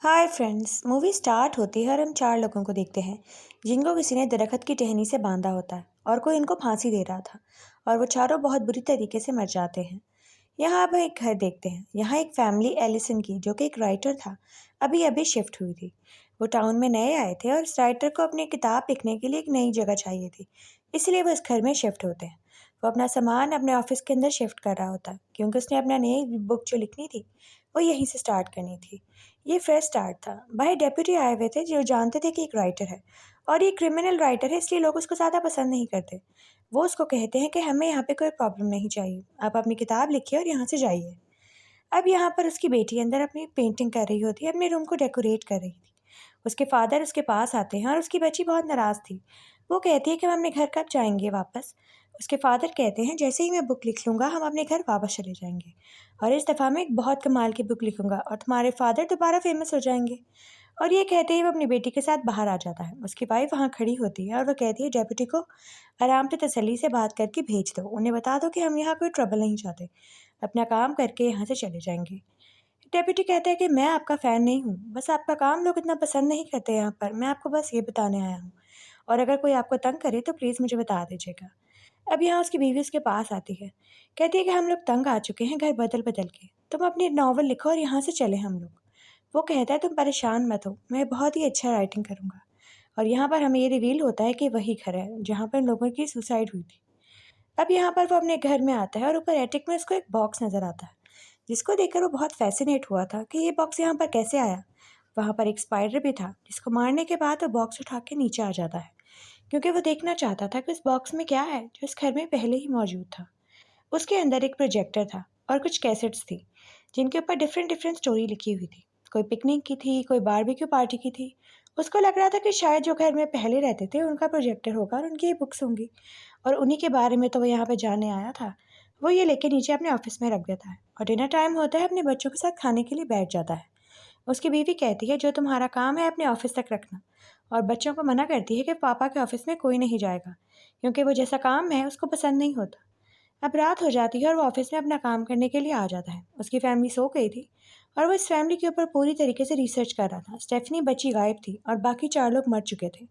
Hi friends. Movie start होती है और हम चार लोगों को देखते हैं जिनको किसी ने दरख्त की टहनी से बांधा होता है और कोई इनको फांसी दे रहा था और वो चारों बहुत बुरी तरीके से मर जाते हैं। यहाँ अब एक घर देखते हैं। यहाँ एक फैमिली एलिसन की, जो कि एक राइटर था, अभी अभी शिफ्ट हुई थी। वो टाउन में नए आए थे और इस राइटर को अपनी किताब लिखने के लिए एक नई जगह चाहिए थी, इसलिए वो इस घर में शिफ्ट होते हैं। वो अपना सामान अपने ऑफिस के अंदर शिफ्ट कर रहा होता है क्योंकि उसने अपना नई बुक जो लिखनी थी वो यहीं से स्टार्ट करनी थी। ये फ्रेश स्टार्ट था। भाई डेप्यूटी आए हुए थे जो जानते थे कि एक राइटर है और ये क्रिमिनल राइटर है, इसलिए लोग उसको ज़्यादा पसंद नहीं करते। वो उसको कहते हैं कि हमें यहाँ पे कोई प्रॉब्लम नहीं चाहिए, आप अपनी किताब लिखिए और यहाँ से जाइए। अब यहाँ पर उसकी बेटी अंदर अपनी पेंटिंग कर रही होती है, अपने रूम को डेकोरेट कर रही थी। उसके फादर उसके पास आते हैं और उसकी बच्ची बहुत नाराज़ थी। वो कहती है कि हम अपने घर कब जाएंगे वापस। उसके फादर कहते हैं जैसे ही मैं बुक लिख लूँगा हम अपने घर वापस चले जाएंगे और इस दफ़ा मैं एक बहुत कमाल की बुक लिखूँगा और तुम्हारे फादर दोबारा फेमस हो जाएंगे। और ये कहते ही वो अपनी बेटी के साथ बाहर आ जाता है। उसकी वाइफ वहाँ खड़ी होती है और वो कहती है डेप्यूटी को आराम से तसल्ली से बात करके भेज दो, उन्हें बता दो कि हम यहाँ कोई ट्रबल नहीं चाहते, अपना काम करके यहाँ से चले जाएंगे। डेप्यूटी कहता है कि मैं आपका फ़ैन नहीं हूँ, बस आपका काम लोग इतना पसंद नहीं करते यहाँ पर, मैं आपको बस ये बताने आया हूँ और अगर कोई आपको तंग करे तो प्लीज़ मुझे बता दीजिएगा। अब यहाँ उसकी बीवी उसके पास आती है, कहती है कि हम लोग तंग आ चुके हैं घर बदल बदल के, तुम अपनी नॉवल लिखो और यहाँ से चले हम लोग। वो कहता है तुम परेशान मत हो, मैं बहुत ही अच्छा राइटिंग करूँगा। और यहाँ पर हमें ये रिवील होता है कि वही घर है जहाँ पर लोगों की सुसाइड हुई थी। अब यहाँ पर वो अपने घर में आता है और ऊपर एटिक में उसको एक बॉक्स नज़र आता है, जिसको देखकर वो बहुत फैसिनेट हुआ था कि ये बॉक्स यहाँ पर कैसे आया। वहाँ पर एक स्पाइडर भी था जिसको मारने के बाद वो बॉक्स उठा के नीचे आ जाता है क्योंकि वो देखना चाहता था कि उस बॉक्स में क्या है जो इस घर में पहले ही मौजूद था। उसके अंदर एक प्रोजेक्टर था और कुछ कैसेट्स थी जिनके ऊपर डिफरेंट डिफरेंट स्टोरी लिखी हुई थी। कोई पिकनिक की थी, कोई बारबेक्यू पार्टी की थी। उसको लग रहा था कि शायद जो घर में पहले रहते थे उनका प्रोजेक्टर होगा और उनकी ये बुक्स होंगी और उन्हीं के बारे में तो वो यहाँ पे जानने आया था। वो ये लेके नीचे अपने ऑफिस में रख देता है और डिनर टाइम होता है, अपने बच्चों के साथ खाने के लिए बैठ जाता है। उसकी बीवी कहती है जो तुम्हारा काम है अपने ऑफिस तक रखना, और बच्चों को मना करती है कि पापा के ऑफिस में कोई नहीं जाएगा क्योंकि वो जैसा काम है उसको पसंद नहीं होता। अब रात हो जाती है और वो ऑफिस में अपना काम करने के लिए आ जाता है। उसकी फैमिली सो गई थी और वो इस फैमिली के ऊपर पूरी तरीके से रिसर्च कर रहा था। स्टेफनी बच्ची गायब थी और बाकी चार लोग मर चुके थे।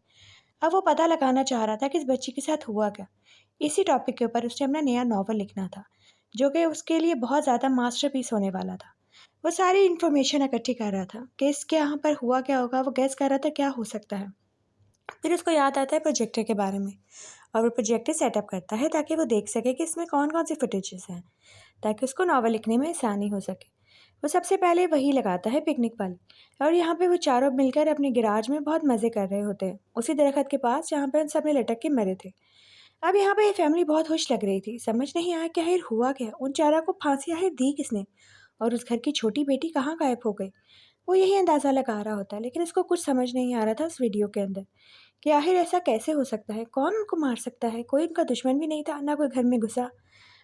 अब वो पता लगाना चाह रहा था कि इस बच्ची के साथ हुआ क्या। इसी टॉपिक के ऊपर उसने अपना नया नॉवल लिखना था जो कि उसके लिए बहुत ज़्यादा मास्टरपीस होने वाला था। वो सारी इन्फॉर्मेशन इकट्ठी कर रहा था कि इसके यहाँ पर हुआ क्या होगा। वो गैस कर रहा था क्या हो सकता है। फिर उसको याद आता है प्रोजेक्टर के बारे में और वो प्रोजेक्टर सेटअप करता है ताकि वो देख सके कि इसमें कौन कौन सी फुटेजेस हैं, ताकि उसको नावल लिखने में आसानी हो सके। वो सबसे पहले वही लगाता है, पिकनिक वाली। और यहाँ पे वो चारों मिलकर अपने गिराज में बहुत मज़े कर रहे होते हैं, उसी दरख्त के पास जहाँ पर उन सब ने लटक के मरे थे। अब यहाँ पे ये फैमिली बहुत खुश लग रही थी। समझ नहीं आया कि आखिर हुआ क्या, उन चारों को फांसी आखिर दी किसने और उस घर की छोटी बेटी कहाँ गायब हो गई। वो यही अंदाज़ा लगा रहा होता है, लेकिन उसको कुछ समझ नहीं आ रहा था उस वीडियो के अंदर कि आखिर ऐसा कैसे हो सकता है, कौन उनको मार सकता है। कोई उनका दुश्मन भी नहीं था, ना कोई घर में घुसा।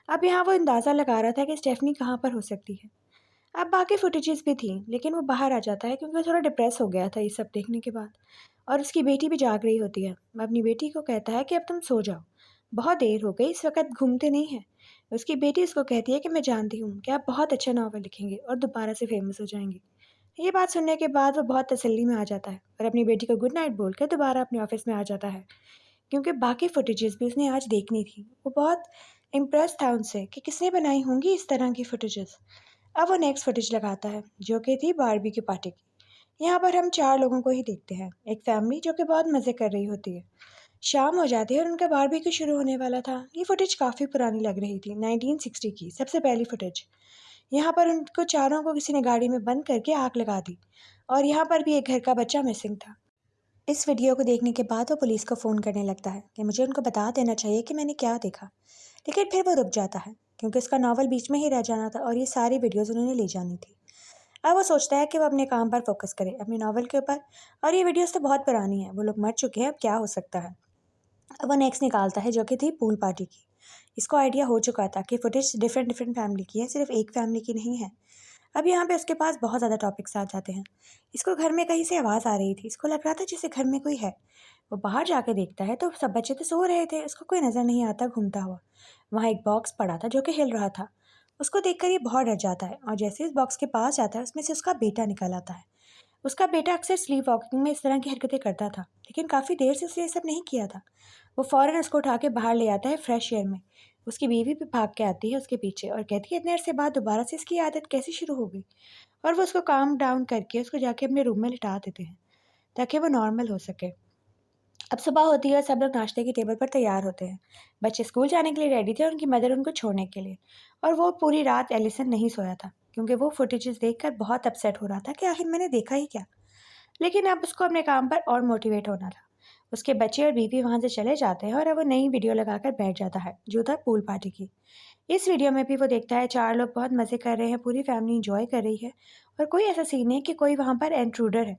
अब यहाँ वो अंदाज़ा लगा रहा था कि स्टेफनी कहाँ पर हो सकती है। अब बाकी फुटेजेस भी थी, लेकिन वो बाहर आ जाता है क्योंकि वो थोड़ा डिप्रेस हो गया था ये सब देखने के बाद। और उसकी बेटी भी जाग रही होती है। वो अपनी बेटी को कहता है कि अब तुम सो जाओ, बहुत देर हो गई, इस वक्त घूमते नहीं हैं। उसकी बेटी उसको कहती है कि मैं जानती हूँ कि आप बहुत अच्छा नावल लिखेंगे और दोबारा से फेमस हो जाएंगे। ये बात सुनने के बाद वो बहुत तसल्ली में आ जाता है और अपनी बेटी को गुड नाइट बोल कर दोबारा अपने ऑफिस में आ जाता है क्योंकि बाकी फुटेजेस भी उसने आज देखनी थी। वो बहुत इम्प्रेस था उनसे कि किसने बनाई होंगी इस तरह की फुटेजेस। अब वो नेक्स्ट फुटेज लगाता है जो कि थी बारबेक्यू पार्टी की। यहाँ पर हम चार लोगों को ही देखते हैं, एक फैमिली जो कि बहुत मज़े कर रही होती है। शाम हो जाती है और उनका बारबेक्यू शुरू होने वाला था। ये फुटेज काफ़ी पुरानी लग रही थी, 1960 की सबसे पहली फुटेज। यहाँ पर उनको चारों को किसी ने गाड़ी में बंद करके आग लगा दी और यहाँ पर भी एक घर का बच्चा मिसिंग था। इस वीडियो को देखने के बाद वो पुलिस को फ़ोन करने लगता है कि मुझे उनको बता देना चाहिए कि मैंने क्या देखा। लेकिन फिर वो रुक जाता है क्योंकि उसका नावल बीच में ही रह जाना था और ये सारी वीडियोज़ उन्होंने ले जानी थी। अब वो सोचता है कि वो अपने काम पर फोकस करे, अपने नावल के ऊपर। और ये वीडियोज़ तो बहुत पुरानी है, वो लोग मर चुके हैं, अब क्या हो सकता है। अब वो नेक्स्ट निकालता है जो कि थी पूल पार्टी की। इसको आइडिया हो चुका था कि फुटेज डिफरेंट डिफरेंट फैमिली की है, सिर्फ एक फैमिली की नहीं है। अब यहाँ पे उसके पास बहुत ज़्यादा टॉपिक्स आ जाते हैं। इसको घर में कहीं से आवाज़ आ रही थी, इसको लग रहा था जैसे घर में कोई है। वो बाहर जाके देखता है तो सब बच्चे तो सो रहे थे, उसको कोई नज़र नहीं आता घूमता हुआ। वहाँ एक बॉक्स पड़ा था जो कि हिल रहा था। उसको देखकर ये बहुत डर जाता है और जैसे इस बॉक्स के पास जाता है उसमें से उसका बेटा निकल आता है। उसका बेटा अक्सर स्लीप वॉकिंग में इस तरह की हरकतें करता था, लेकिन काफ़ी देर से उसने ये सब नहीं किया था। वो फ़ौरन उसको उठा के बाहर ले आता है फ्रेश एयर में। उसकी बीवी भी भाग के आती है उसके पीछे और कहती है इतने अरसे बाद दोबारा से इसकी आदत कैसे शुरू हो गई। और वो उसको काम डाउन करके उसको जाके अपने रूम में लिटा देते हैं ताकि वो नॉर्मल हो सके। अब सुबह होती है और सब लोग नाश्ते की टेबल पर तैयार होते हैं। बच्चे स्कूल जाने के लिए रेडी थे और उनकी मदर उनको छोड़ने के लिए। और वो पूरी रात एलिसन नहीं सोया था क्योंकि वो फुटेजेस देखकर बहुत अपसेट हो रहा था कि आखिर मैंने देखा ही क्या। लेकिन अब उसको अपने काम पर और मोटिवेट होना था। उसके बच्चे और बीवी वहाँ से चले जाते हैं और अब वो नई वीडियो लगाकर बैठ जाता है जो था पूल पार्टी की। इस वीडियो में भी वो देखता है 4 लोग बहुत मज़े कर रहे हैं, पूरी फैमिली इंजॉय कर रही है और कोई ऐसा सीन नहीं कि कोई वहाँ पर इंट्रूडर है।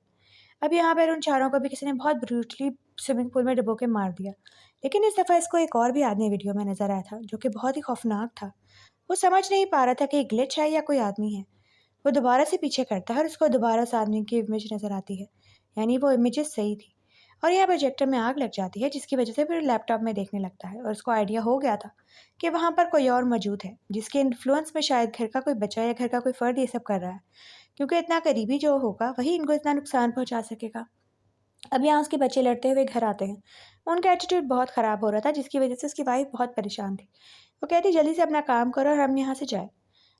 अब यहाँ पर उन चारों को भी किसी ने बहुत ब्रूटली स्विमिंग पूल में डुबो के मार दिया। लेकिन इस दफ़ा इसको एक और भी आदमी वीडियो में नज़र आया था जो कि बहुत ही खौफनाक था। वो समझ नहीं पा रहा था कि ग्लिच है या कोई आदमी है। वो दोबारा से पीछे करता है और उसको दोबारा उस आदमी की इमेज नज़र आती है, यानी वो इमेजेस सही थी। और यहाँ प्रोजेक्टर में आग लग जाती है जिसकी वजह से फिर लैपटॉप में देखने लगता है और उसको आइडिया हो गया था कि वहाँ पर कोई और मौजूद है जिसके इन्फ्लुएंस में शायद घर का कोई बच्चा या घर का कोई फ़र्द ये सब कर रहा है, क्योंकि इतना करीबी जो होगा वही इनको इतना नुकसान पहुँचा सकेगा। अब यहाँ उसके बच्चे लड़ते हुए घर आते हैं। उनका एटीट्यूड बहुत ख़राब हो रहा था जिसकी वजह से उसकी वाइफ बहुत परेशान थी। वो कहती जल्दी से अपना काम करो और हम यहाँ से जाए।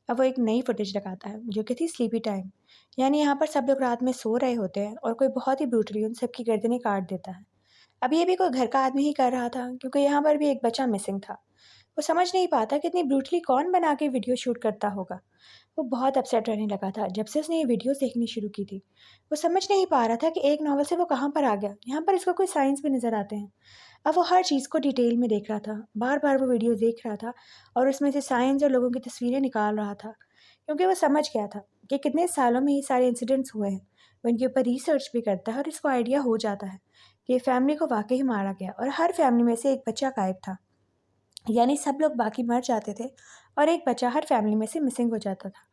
अब वो एक नई फुटेज लगाता है जो कि थी स्लीपी टाइम, यानी यहाँ पर सब लोग रात में सो रहे होते हैं और कोई बहुत ही ब्रूटली उन सबकी गर्दनें काट देता है। अब ये भी कोई घर का आदमी ही कर रहा था क्योंकि यहाँ पर भी एक बच्चा मिसिंग था। वो समझ नहीं पाता कि इतनी ब्रूटली कौन बना के वीडियो शूट करता होगा। वो बहुत अपसेट रहने लगा था जब से उसने ये वीडियोस देखनी शुरू की थी। वो समझ नहीं पा रहा था कि एक नॉवल से वो कहाँ पर आ गया। यहाँ पर इसको कोई साइंस भी नज़र आते हैं। अब वो हर चीज़ को डिटेल में देख रहा था, बार बार वो वीडियो देख रहा था और उसमें से साइंस और लोगों की तस्वीरें निकाल रहा था, क्योंकि वो समझ गया था कि कितने सालों में ये सारे इंसिडेंट्स हुए हैं। वो इनके ऊपर रिसर्च भी करता है और इसको आइडिया हो जाता है कि फैमिली को वाकई मारा गया और हर फैमिली में से एक बच्चा गायब था, यानी सब लोग बाकी मर जाते थे और एक बच्चा हर फैमिली में से मिसिंग हो जाता था।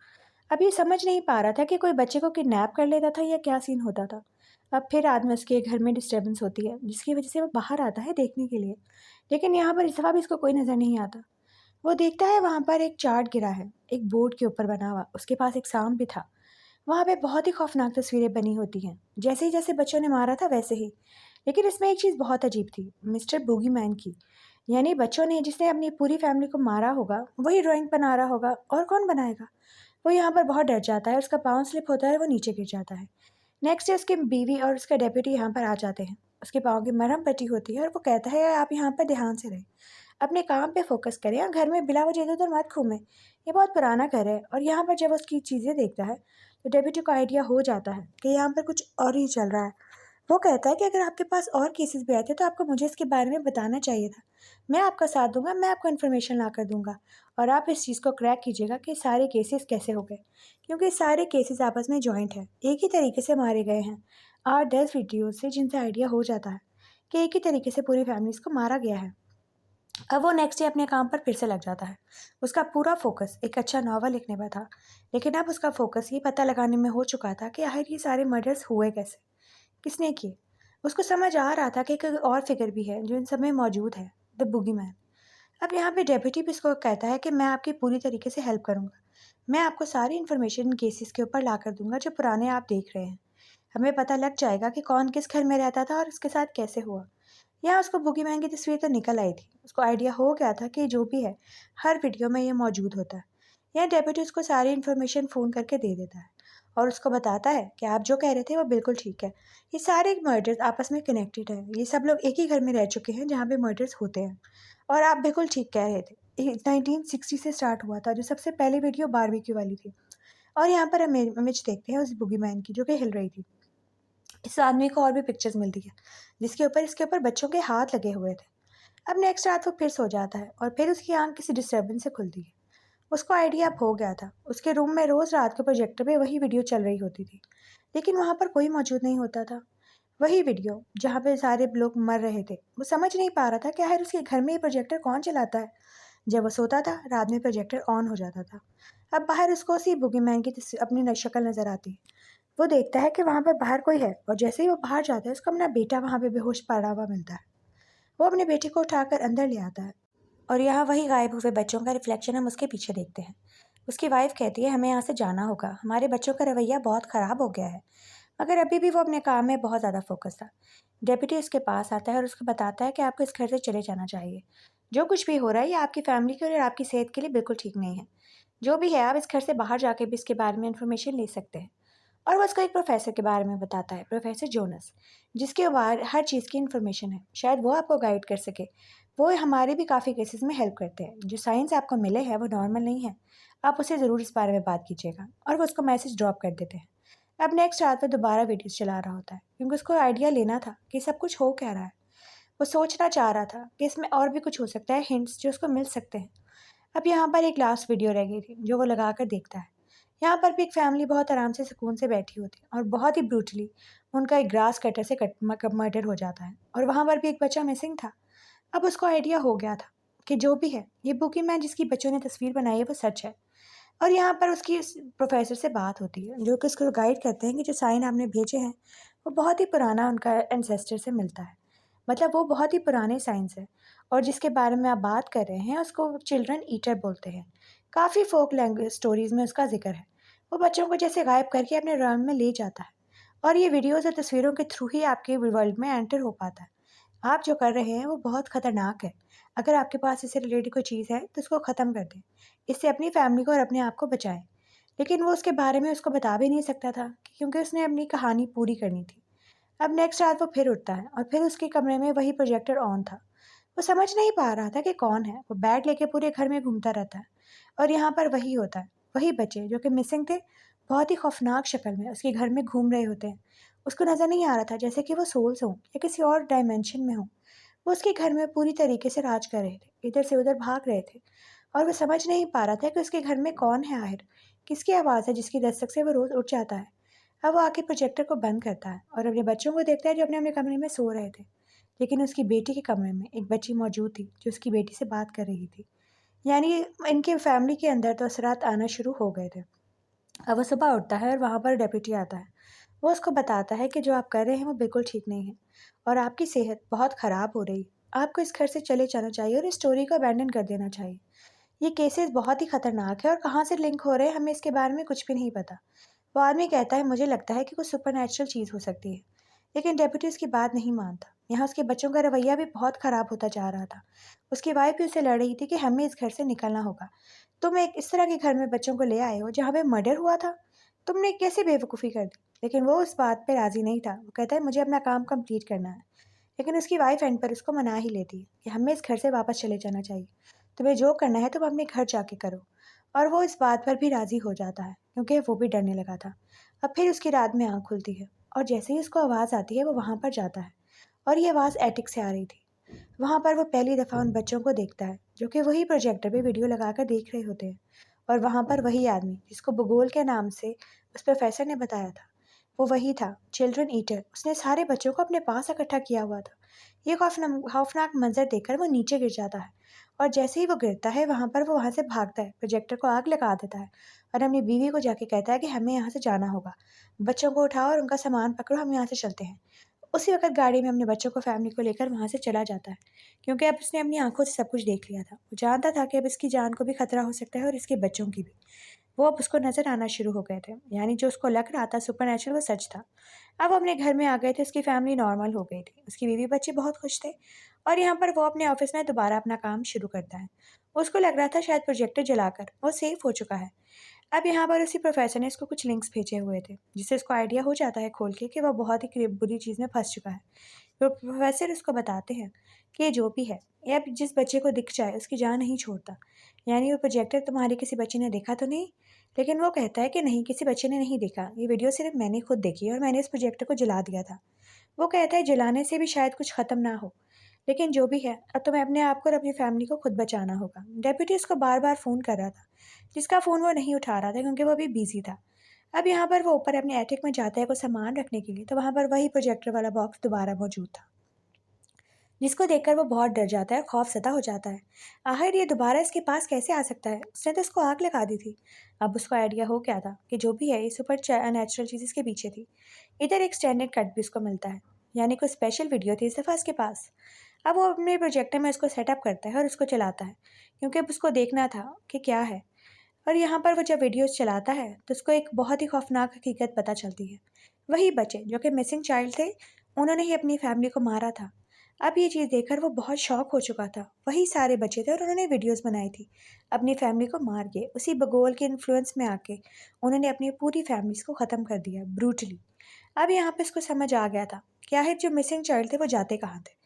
अब ये समझ नहीं पा रहा था कि कोई बच्चे को किडनैप कर लेता था या क्या सीन होता था। अब फिर रात में उसके घर में डिस्टर्बेंस होती है जिसकी वजह से वो बाहर आता है देखने के लिए, लेकिन यहाँ पर इस दफ़ा भी इसको कोई नज़र नहीं आता। वो देखता है वहाँ पर एक चार्ट गिरा है, एक बोर्ड के ऊपर बना हुआ, उसके पास एक सांप भी था। वहाँ पे बहुत ही खौफनाक तस्वीरें बनी होती हैं, जैसे ही जैसे बच्चों ने मारा था वैसे ही। लेकिन इसमें एक चीज़ बहुत अजीब थी, मिस्टर बूगीमैन की। यानी बच्चों ने जिसने अपनी पूरी फैमिली को मारा होगा वही ड्राइंग बना रहा होगा, और कौन बनाएगा। वो यहाँ पर बहुत डर जाता है, उसका पाँव स्लिप होता है, वो नीचे गिर जाता है। नेक्स्ट डे उसकी बीवी और उसका डेप्यूटी यहाँ पर आ जाते हैं। उसके पाँव की मरहम पट्टी होती है और वो कहता है आप यहाँ पर ध्यान से रहें, अपने काम पे फोकस करें और घर में बिला वजह इधर-उधर मत घूमें। ये बहुत पुराना घर है। और यहाँ पर जब उसकी चीज़ें देखता है तो डेप्यूटी को आइडिया हो जाता है कि यहाँ पर कुछ और ही चल रहा है। वो कहता है कि अगर आपके पास और केसेस भी आए थे तो आपको मुझे इसके बारे में बताना चाहिए था। मैं आपका साथ दूंगा, मैं आपको इन्फॉर्मेशन ला कर दूंगा और आप इस चीज़ को क्रैक कीजिएगा कि सारे केसेस कैसे हो गए, क्योंकि सारे केसेस आपस में जॉइंट हैं, एक ही तरीके से मारे गए हैं। 8-10 वीडियो से जिनसे आइडिया हो जाता है कि एक ही तरीके से पूरी फैमिलीज़ को मारा गया है। अब वो नेक्स्ट डे अपने काम पर फिर से लग जाता है। उसका पूरा फोकस एक अच्छा नावल लिखने पर था, लेकिन अब उसका फोकस ये पता लगाने में हो चुका था कि आखिर ये सारे मर्डर्स हुए कैसे, किसने किए। उसको समझ आ रहा था कि एक और फिगर भी है जो इन सब में मौजूद है, द बूगीमैन। अब यहाँ पे डेप्यूटी भी इसको कहता है कि मैं आपकी पूरी तरीके से हेल्प करूँगा। मैं आपको सारी इन्फॉर्मेशन केसेस के ऊपर ला कर दूँगा जो पुराने आप देख रहे हैं। हमें पता लग जाएगा कि कौन किस घर में रहता था और उसके साथ कैसे हुआ। यहाँ उसको बूगीमैन की तस्वीर तो निकल आई थी। उसको आइडिया हो गया था कि जो भी है, हर वीडियो में ये मौजूद होता है। यह डेप्यूटी उसको सारी इन्फॉर्मेशन फ़ोन करके दे देता है और उसको बताता है कि आप जो कह रहे थे वो बिल्कुल ठीक है। ये सारे मर्डर्स आपस में कनेक्टेड हैं। ये सब लोग एक ही घर में रह चुके हैं जहाँ पे मर्डर्स होते हैं। और आप बिल्कुल ठीक कह रहे थे। ये 1960 से स्टार्ट हुआ था, जो सबसे पहली वीडियो बारबेक्यू वाली थी। और यहाँ पर हम इमेज देखते हैं उस बूगीमैन की जो कि हिल रही थी। इस आदमी को और भी पिक्चर्स मिलती है जिसके ऊपर इसके ऊपर बच्चों के हाथ लगे हुए थे। अब नेक्स्ट रात वो फिर सो जाता है और फिर उसकी आंख किसी डिस्टर्बेंस से खुलती है। उसको आइडिया अब हो गया था। उसके रूम में रोज़ रात को प्रोजेक्टर पे वही वीडियो चल रही होती थी, लेकिन वहाँ पर कोई मौजूद नहीं होता था। वही वीडियो जहाँ पे सारे लोग मर रहे थे। वो समझ नहीं पा रहा था कि आखिर उसके घर में ये प्रोजेक्टर कौन चलाता है। जब वो सोता था रात में प्रोजेक्टर ऑन हो जाता था। अब बाहर उसको उसी बूगीमैन की अपनी शक्ल नज़र आती है। वो देखता है कि वहाँ पर बाहर कोई है और जैसे ही वो बाहर जाता है उसको अपना बेटा वहाँ पे बेहोश पड़ा हुआ मिलता है। वो अपने बेटे को उठाकर अंदर ले आता है और यहाँ वही गायब हुए बच्चों का रिफ्लेक्शन हम उसके पीछे देखते हैं। उसकी वाइफ कहती है हमें यहाँ से जाना होगा, हमारे बच्चों का रवैया बहुत ख़राब हो गया है। मगर अभी भी वो अपने काम में बहुत ज़्यादा फोकस था। डेप्यूटी उसके पास आता है और उसको बताता है कि आपको इस घर से चले जाना चाहिए। जो कुछ भी हो रहा है ये आपकी फैमिली के और आपकी सेहत के लिए बिल्कुल ठीक नहीं है। जो भी है आप इस घर से बाहर जाके भी इसके बारे में इन्फॉर्मेशन ले सकते हैं। और वो उसको एक प्रोफेसर के बारे में बताता है, प्रोफेसर जोनस, जिसके बारे हर चीज़ की इन्फॉर्मेशन है। शायद वो आपको गाइड कर सके। वो हमारे भी काफ़ी केसेस में हेल्प करते हैं। जो साइंस आपको मिले हैं वो नॉर्मल नहीं है। आप उससे ज़रूर इस बारे में बात कीजिएगा। और वो उसको मैसेज ड्रॉप कर देते हैं। अब नेक्स्ट रात वो दोबारा वीडियोस चला रहा होता है क्योंकि उसको आइडिया लेना था कि सब कुछ हो क्या रहा है। वो सोचना चाह रहा था कि इसमें और भी कुछ हो सकता है, हिंट्स जो उसको मिल सकते हैं। अब यहाँ पर एक लास्ट वीडियो रह गई थी जो वो लगा कर देखता है। यहाँ पर भी एक फैमिली बहुत आराम से सुकून से बैठी होती है और बहुत ही ब्रूटली उनका एक ग्रास कटर से मर्डर हो जाता है और वहाँ पर भी एक बच्चा मिसिंग था। अब उसको आइडिया हो गया था कि जो भी है ये बुकी मैन जिसकी बच्चों ने तस्वीर बनाई है वो सच है। और यहाँ पर उसकी उस प्रोफेसर से बात होती है जो कि उसको गाइड करते हैं कि जो साइन आपने भेजे हैं वो बहुत ही पुराना उनका एंसेस्टर से मिलता है। मतलब वो बहुत ही पुराने साइंस है। और जिसके बारे में आप बात कर रहे हैं उसको चिल्ड्रन ईटर बोलते हैं। काफ़ी फोक लैंग्वेज स्टोरीज में उसका जिक्र है। वो बच्चों को जैसे गायब करके अपने realm में ले जाता है। और ये वीडियोज़ और तस्वीरों के थ्रू ही आपके वर्ल्ड में एंटर हो पाता है। आप जो कर रहे हैं वो बहुत ख़तरनाक है। अगर आपके पास इससे रिलेटेड कोई चीज़ है तो उसको ख़त्म कर दें। इससे अपनी फैमिली को और अपने आप को बचाएं। लेकिन वो उसके बारे में उसको बता भी नहीं सकता था क्योंकि उसने अपनी कहानी पूरी करनी थी। अब नेक्स्ट रात वो फिर उठता है और फिर उसके कमरे में वही प्रोजेक्टर ऑन था। वो समझ नहीं पा रहा था कि कौन है। वो बैग लेके पूरे घर में घूमता रहता है। और यहाँ पर वही होता है। वही बच्चे जो कि मिसिंग थे, बहुत ही खौफनाक शक्ल में उसके घर में घूम रहे होते हैं। उसको नज़र नहीं आ रहा था जैसे कि वो सोल्स हों या किसी और डायमेंशन में हों। वो उसके घर में पूरी तरीके से राज कर रहे थे, इधर से उधर भाग रहे थे। और वो समझ नहीं पा रहा था कि उसके घर में कौन है आखिर। किसकी आवाज़ है जिसकी दस्तक से वो रोज़ उठ जाता है। अब वो आके प्रोजेक्टर को बंद करता है और अपने बच्चों को देखता है जो अपने अपने कमरे में सो रहे थे। लेकिन उसकी बेटी के कमरे में एक बच्ची मौजूद थी जो उसकी बेटी से बात कर रही थी। यानी इनके फैमिली के अंदर तो असरात आना शुरू हो गए थे। अब वो सुबह उठता है और वहाँ पर डेप्यूटी आता है। वो उसको बताता है कि जो आप कर रहे हैं वो बिल्कुल ठीक नहीं है और आपकी सेहत बहुत ख़राब हो रही है। आपको इस घर से चले जाना चाहिए और इस स्टोरी को अबैंडन कर देना चाहिए। ये केसेस बहुत ही खतरनाक है और कहाँ से लिंक हो रहे हैं हमें इसके बारे में कुछ भी नहीं पता। वो आदमी कहता है मुझे लगता है कि कुछ सुपरनैचुरल चीज़ हो सकती है। लेकिन डेप्यूटी उसकी बात नहीं मानता। यहाँ उसके बच्चों का रवैया भी बहुत ख़राब होता जा रहा था। उसकी वाइफ भी उससे लड़ रही थी कि हमें इस घर से निकलना होगा। तुम एक इस तरह के घर में बच्चों को ले आए हो जहाँ पे मर्डर हुआ था। तुमने कैसे बेवकूफ़ी कर दी। लेकिन वो उस बात पे राज़ी नहीं था। वो कहता है मुझे अपना काम कंप्लीट करना है। लेकिन उसकी वाइफ एंड पर उसको मना ही लेती है कि हमें इस घर से वापस चले जाना चाहिए। तुम्हें जो करना है तुम अपने घर जाके करो। और वो इस बात पर भी राज़ी हो जाता है क्योंकि वो भी डरने लगा था। अब फिर उसकी रात में आँख खुलती है और जैसे ही उसको आवाज़ आती है वो वहाँ पर जाता है। और ये आवाज़ एटिक से आ रही थी। वहाँ पर वो पहली दफ़ा उन बच्चों को देखता है जो कि वही प्रोजेक्टर पे वीडियो लगाकर देख रहे होते हैं। और वहाँ पर वही आदमी जिसको भूगोल के नाम से उस प्रोफेसर ने बताया था, वो वही था, चिल्ड्रन ईटर। उसने सारे बच्चों को अपने पास इकट्ठा किया हुआ था। ये खौफनाक मंजर देखकर वो नीचे गिर जाता है। और जैसे ही वो गिरता है वो वहाँ से भागता है, प्रोजेक्टर को आग लगा देता है और अपनी बीवी को जाके कहता है कि हमें यहाँ से जाना होगा। बच्चों को उठाओ और उनका सामान पकड़ो, हम यहाँ से चलते हैं। उसी वक़्त गाड़ी में अपने बच्चों को, फैमिली को लेकर वहाँ से चला जाता है, क्योंकि अब उसने अपनी आँखों से सब कुछ देख लिया था। वो जानता था कि अब इसकी जान को भी खतरा हो सकता है और इसके बच्चों की भी। वो अब उसको नज़र आना शुरू हो गए थे, यानी जो उसको लग रहा था सुपरनैचुरल वो सच था। अब वो अपने घर में आ गए थे, उसकी फैमिली नॉर्मल हो गई थी, उसकी बीवी-बच्चे बहुत खुश थे और यहाँ पर वो अपने ऑफ़िस में दोबारा अपना काम शुरू करता है। उसको लग रहा था शायद प्रोजेक्टर जलाकर वो सेफ हो चुका है। अब यहाँ पर उसी प्रोफ़ेसर ने इसको कुछ लिंक्स भेजे हुए थे, जिससे उसको आइडिया हो जाता है खोल के कि वह बहुत ही बुरी चीज़ में फँस चुका है। तो प्रोफ़ेसर उसको बताते हैं कि ये जो भी है, ये अब जिस बच्चे को दिख जाए उसकी जान नहीं छोड़ता। यानी वो प्रोजेक्टर तुम्हारे किसी बच्चे ने देखा तो नहीं? लेकिन वो कहता है कि नहीं, किसी बच्चे ने नहीं देखा। ये वीडियो सिर्फ़ मैंने खुद देखी है और मैंने इस प्रोजेक्टर को जला दिया था। वो कहता है जलाने से भी शायद कुछ ख़त्म ना हो। लेकिन जो भी है, अब तुम्हें अपने आप को और अपनी फ़ैमिली को खुद बचाना होगा। डेप्यूटी उसको बार-बार फ़ोन कर रहा था, जिसका फ़ोन वो नहीं उठा रहा था क्योंकि वो अभी बिज़ी था। अब यहाँ पर वो ऊपर अपने एटिक में जाता है कुछ सामान रखने के लिए, तो वहाँ पर वही प्रोजेक्टर वाला बॉक्स दोबारा मौजूद था, जिसको देखकर वो बहुत डर जाता है, खौफ़ज़दा हो जाता है। आखिर ये दोबारा इसके पास कैसे आ सकता है? उसने तो इसको आग लगा दी थी। अब उसको आइडिया हो गया था कि जो भी है ये नेचुरल चीज़ इसके पीछे थी। इधर एक स्टैंडर्ड कट भी उसको मिलता है, यानी कोई स्पेशल वीडियो थी इस दफ़ा इसके पास। अब वो अपने प्रोजेक्टर में इसको सेटअप करता है और उसको चलाता है, क्योंकि अब उसको देखना था कि क्या है। और यहाँ पर वो जब वीडियोज़ चलाता है तो उसको एक बहुत ही खौफ़नाक हकीकत पता चलती है। वही बच्चे जो कि मिसिंग चाइल्ड थे, उन्होंने ही अपनी फैमिली को मारा था। अब ये चीज़ देखकर वो बहुत शॉक हो चुका था। वही सारे बच्चे थे और उन्होंने वीडियोस बनाई थी अपनी फैमिली को मार के। उसी बगोल के इन्फ्लुएंस में आके उन्होंने अपनी पूरी फैमिलीज़ को ख़त्म कर दिया ब्रूटली। अब यहाँ पे इसको समझ आ गया था कि आखिर जो मिसिंग चाइल्ड थे वो जाते कहाँ थे।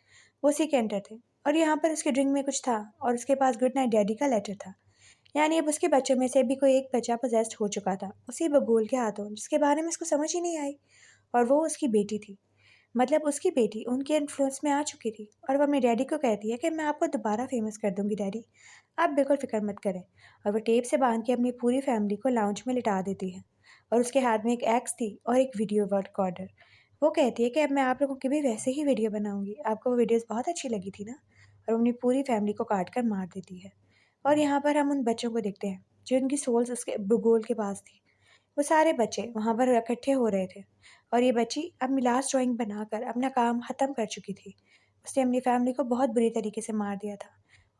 वो उसी के एंटर थे और यहाँ पर उसके ड्रिंक में कुछ था और उसके पास गुड नाइट डैडी का लेटर था। यानी अब उसके बच्चों में से भी कोई एक बच्चा पोजेस्ड हो चुका था उसी बगोल के हाथों, जिसके बारे में उसको समझ ही नहीं आई। और वो उसकी बेटी थी। मतलब उसकी बेटी उनके इन्फ्लुएंस में आ चुकी थी और वो अपने डैडी को कहती है कि मैं आपको दोबारा फेमस कर दूंगी डैडी, आप बिल्कुल फिक्र मत करें। और वो टेप से बांध के अपनी पूरी फैमिली को लाउंज में लिटा देती है और उसके हाथ में एक एक्स थी और एक वीडियो रिकॉर्डर। वो कहती है कि अब मैं आप लोगों की भी वैसे ही वीडियो बनाऊंगी, आपको वो वीडियोस बहुत अच्छी लगी थी ना। और अपनी पूरी फैमिली को काट कर मार देती है। और यहाँ पर हम उन बच्चों को देखते हैं जो इनकी सोल्स उसके भूगोल के पास थी। वो सारे बच्चे वहाँ पर इकट्ठे हो रहे थे और ये बच्ची अपनी लास्ट ड्राइंग बनाकर अपना काम ख़त्म कर चुकी थी। उसने अपनी फैमिली को बहुत बुरी तरीके से मार दिया था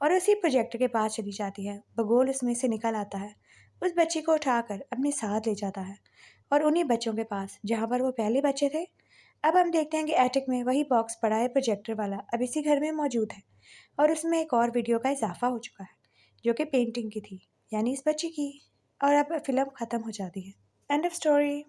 और उसी प्रोजेक्टर के पास चली जाती है। बगोल उसमें से निकल आता है, उस बच्ची को उठाकर अपने साथ ले जाता है और उन्हीं बच्चों के पास जहाँ पर वो पहले बच्चे थे। अब हम देखते हैं कि एटिक में वही बॉक्स पड़ा है प्रोजेक्टर वाला, अब इसी घर में मौजूद है और उसमें एक और वीडियो का इजाफा हो चुका है जो कि पेंटिंग की थी, यानी इस बच्ची की। और अब फिल्म ख़त्म हो जाती है। End of story.